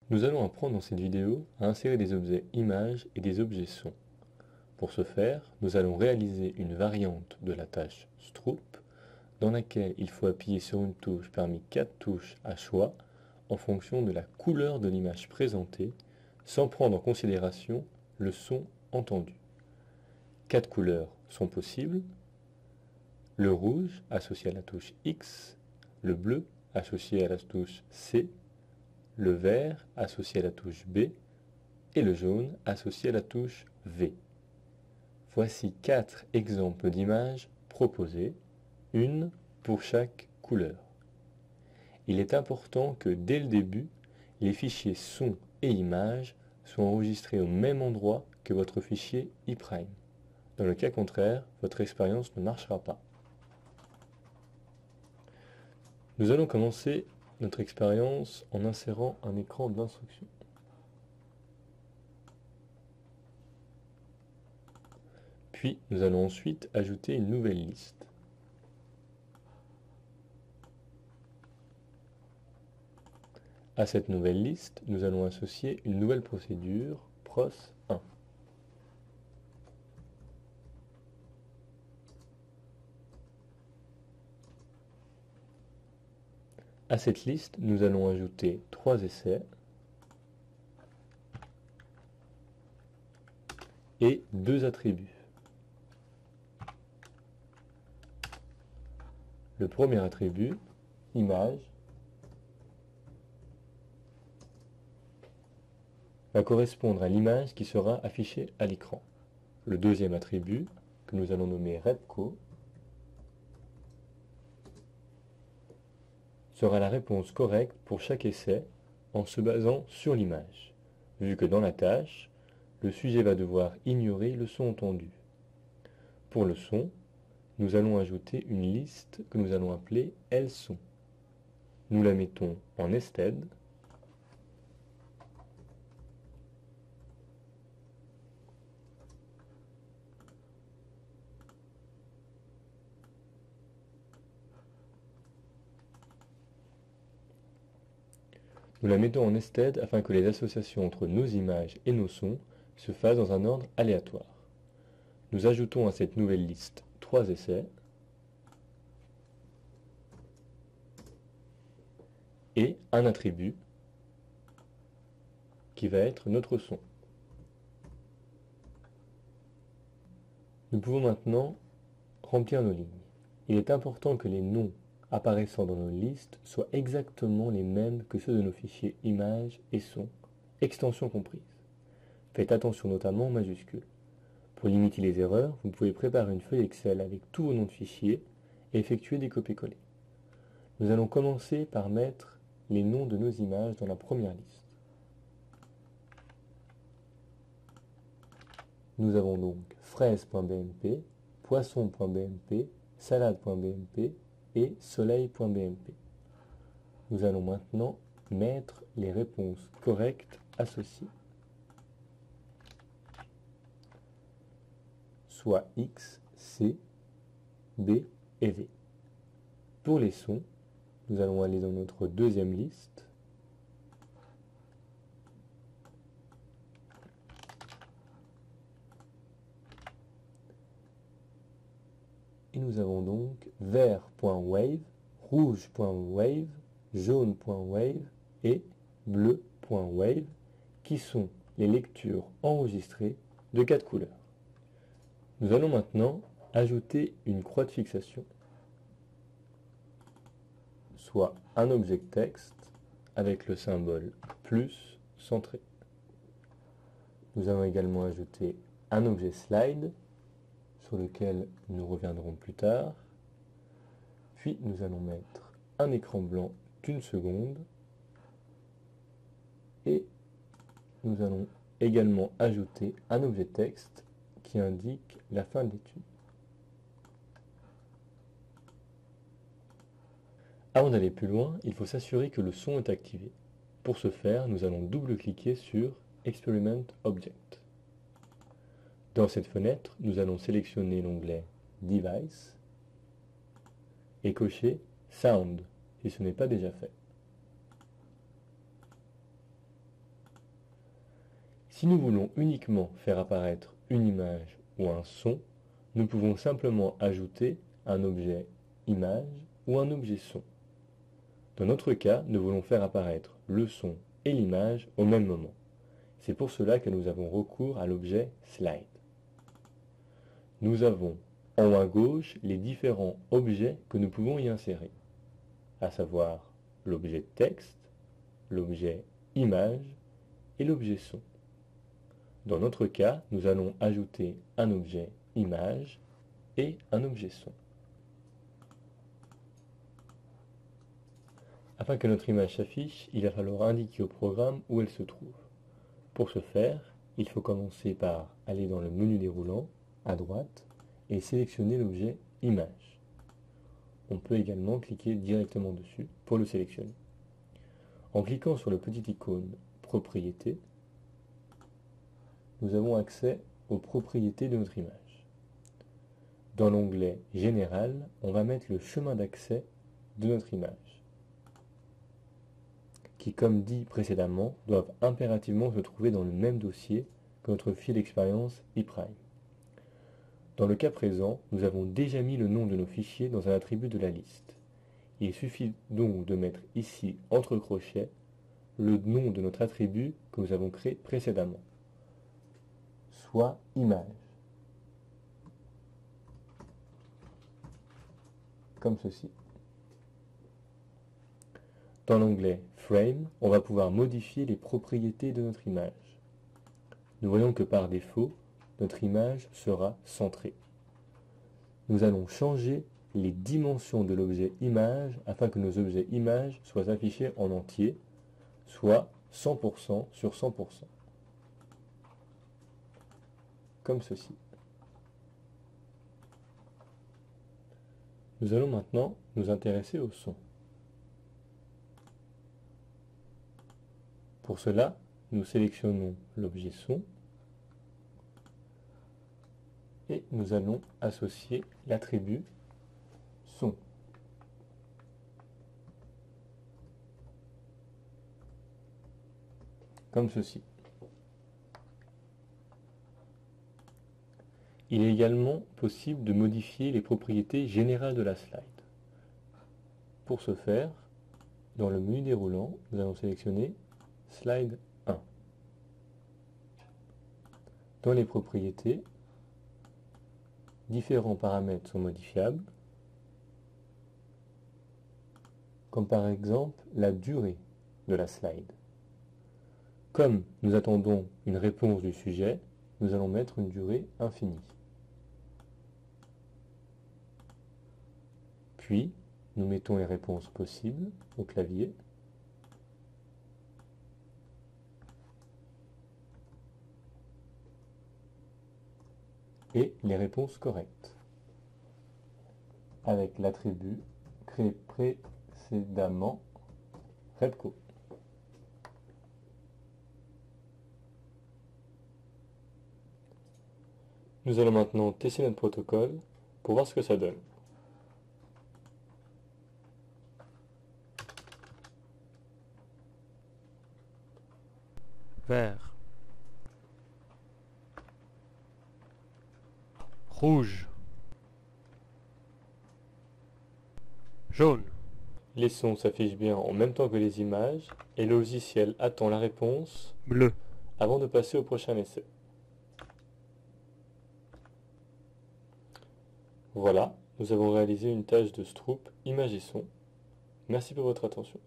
Nous allons apprendre dans cette vidéo à insérer des objets images et des objets sons. Pour ce faire, nous allons réaliser une variante de la tâche Stroop dans laquelle il faut appuyer sur une touche parmi 4 touches à choix en fonction de la couleur de l'image présentée sans prendre en considération le son entendu. 4 couleurs sont possibles: le rouge associé à la touche X, le bleu associé à la touche C, le vert associé à la touche B et le jaune associé à la touche V. Voici 4 exemples d'images proposées, une pour chaque couleur. Il est important que dès le début, les fichiers son et images soient enregistrés au même endroit que votre fichier ePrime. Dans le cas contraire, votre expérience ne marchera pas. Nous allons commencer notre expérience en insérant un écran d'instruction. Puis, nous allons ensuite ajouter une nouvelle liste. À cette nouvelle liste, nous allons associer une nouvelle procédure, pros1. À cette liste, nous allons ajouter 3 essais et 2 attributs. Le premier attribut, image, va correspondre à l'image qui sera affichée à l'écran. Le deuxième attribut, que nous allons nommer repco, sera la réponse correcte pour chaque essai en se basant sur l'image, vu que dans la tâche, le sujet va devoir ignorer le son entendu. Pour le son, nous allons ajouter une liste que nous allons appeler lson. Nous la mettons en nested. Nous la mettons en nested afin que les associations entre nos images et nos sons se fassent dans un ordre aléatoire. Nous ajoutons à cette nouvelle liste 3 essais et un attribut qui va être notre son. Nous pouvons maintenant remplir nos lignes. Il est important que les noms apparaissant dans nos listes soient exactement les mêmes que ceux de nos fichiers images et sons, extensions comprises. Faites attention notamment aux majuscules. Pour limiter les erreurs, vous pouvez préparer une feuille Excel avec tous vos noms de fichiers et effectuer des copier-coller. Nous allons commencer par mettre les noms de nos images dans la première liste. Nous avons donc fraise.bmp, poisson.bmp, salade.bmp et soleil.bmp. Nous allons maintenant mettre les réponses correctes associées, soit X, C, B et V. Pour les sons, nous allons aller dans notre deuxième liste et nous avons donc vert.wave, rouge.wave, jaune.wave et bleu.wave qui sont les lectures enregistrées de 4 couleurs. Nous allons maintenant ajouter une croix de fixation, soit un objet texte avec le symbole plus centré. Nous allons également ajouter un objet slide sur lequel nous reviendrons plus tard. Puis nous allons mettre un écran blanc d'1 seconde et nous allons également ajouter un objet texte qui indique la fin de l'étude. Avant d'aller plus loin, il faut s'assurer que le son est activé. Pour ce faire, nous allons double-cliquer sur Experiment Object. Dans cette fenêtre, nous allons sélectionner l'onglet Device et cocher Sound si ce n'est pas déjà fait. Si nous voulons uniquement faire apparaître une image ou un son, nous pouvons simplement ajouter un objet image ou un objet son. Dans notre cas, nous voulons faire apparaître le son et l'image au même moment. C'est pour cela que nous avons recours à l'objet slide. Nous avons en haut à gauche les différents objets que nous pouvons y insérer, à savoir l'objet texte, l'objet image et l'objet son. Dans notre cas, nous allons ajouter un objet image et un objet son. Afin que notre image s'affiche, il va falloir indiquer au programme où elle se trouve. Pour ce faire, il faut commencer par aller dans le menu déroulant, à droite, et sélectionner l'objet image. On peut également cliquer directement dessus pour le sélectionner. En cliquant sur le petit icône propriétés, nous avons accès aux propriétés de notre image. Dans l'onglet général, on va mettre le chemin d'accès de notre image, qui, comme dit précédemment, doivent impérativement se trouver dans le même dossier que notre fil d'expérience ePrime. Dans le cas présent, nous avons déjà mis le nom de nos fichiers dans un attribut de la liste. Il suffit donc de mettre ici, entre crochets, le nom de notre attribut que nous avons créé précédemment, soit image, comme ceci. Dans l'onglet Frame, on va pouvoir modifier les propriétés de notre image. Nous voyons que par défaut, notre image sera centrée. Nous allons changer les dimensions de l'objet image afin que nos objets images soient affichés en entier, soit 100% sur 100%. Comme ceci. Nous allons maintenant nous intéresser au son. Pour cela, nous sélectionnons l'objet son et nous allons associer l'attribut son. Comme ceci. Il est également possible de modifier les propriétés générales de la slide. Pour ce faire, dans le menu déroulant, nous allons sélectionner Slide 1. Dans les propriétés, différents paramètres sont modifiables, comme par exemple la durée de la slide. Comme nous attendons une réponse du sujet, nous allons mettre une durée infinie. Puis, nous mettons les réponses possibles au clavier. Et les réponses correctes, avec l'attribut créé précédemment Repco. Nous allons maintenant tester notre protocole pour voir ce que ça donne. Vert, rouge, jaune, Les sons s'affichent bien en même temps que les images et le logiciel attend la réponse bleu, avant de passer au prochain essai. Voilà, nous avons réalisé une tâche de Stroop Image et Son. Merci pour votre attention.